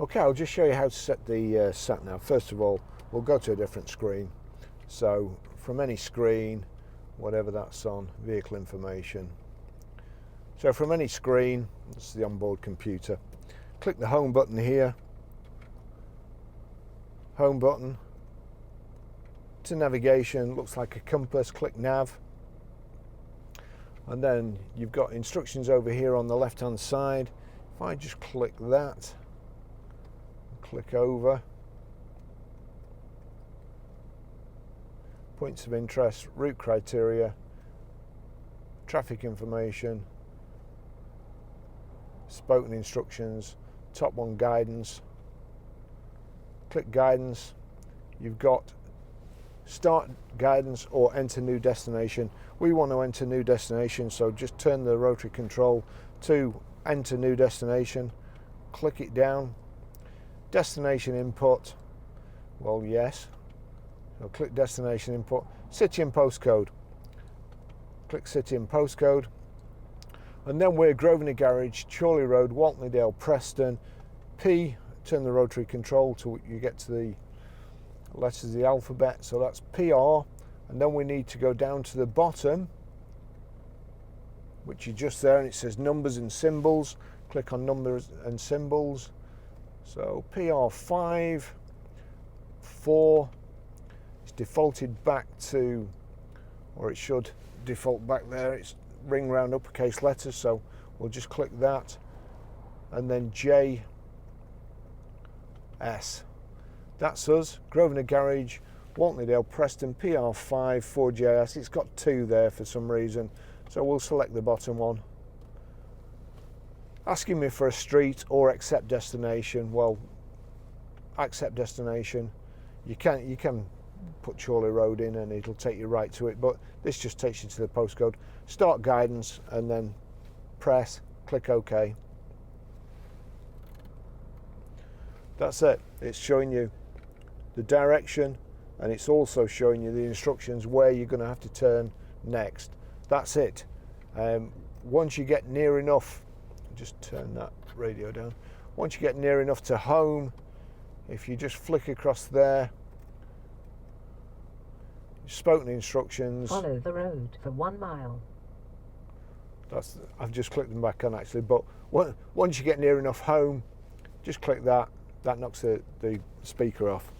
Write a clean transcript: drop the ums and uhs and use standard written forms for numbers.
Okay, I'll just show you how to set the Sat Nav. First of all, we'll go to a different screen. So from any screen, whatever that's on, vehicle information. So from any screen, this is the onboard computer. Click the home button here. Home button. To navigation, looks like a compass, click nav. And then you've got instructions over here on the left hand side. If I just click that, click over, points of interest, route criteria, traffic information, spoken instructions, top one guidance, click guidance. You've got start guidance or enter new destination. We want to enter new destination, so just turn the rotary control to enter new destination, click it down. Destination input, well, yes, so click destination input. City and postcode, click city and postcode, and then we're Grosvenor Garage, Chorley Road, Waltleydale, Preston. P, turn the rotary control till you get to the letters of the alphabet, so that's PR, and then we need to go down to the bottom, which is just there, and it says numbers and symbols. Click on numbers and symbols. So PR5, 4, it's defaulted back to, or it should default back there, it's ring round uppercase letters, so we'll just click that, and then JS. That's us, Grosvenor Garage, Waltleydale, Preston, PR5, 4JS. It's got 2 there for some reason, so we'll select the bottom one. Asking me for a street or accept destination. Well, accept destination. You can put Chorley Road in and it'll take you right to it, but this just takes you to the postcode. Start guidance and then press, click OK. That's it. It's showing you the direction, and it's also showing you the instructions where you're going to have to turn next. That's it. Once you get near enough, just turn that radio down. Once you get near enough to home, if you just flick across there, spoken instructions. Follow the road for 1 mile. I've just clicked them back on actually, but once you get near enough home, just click that. That knocks the speaker off.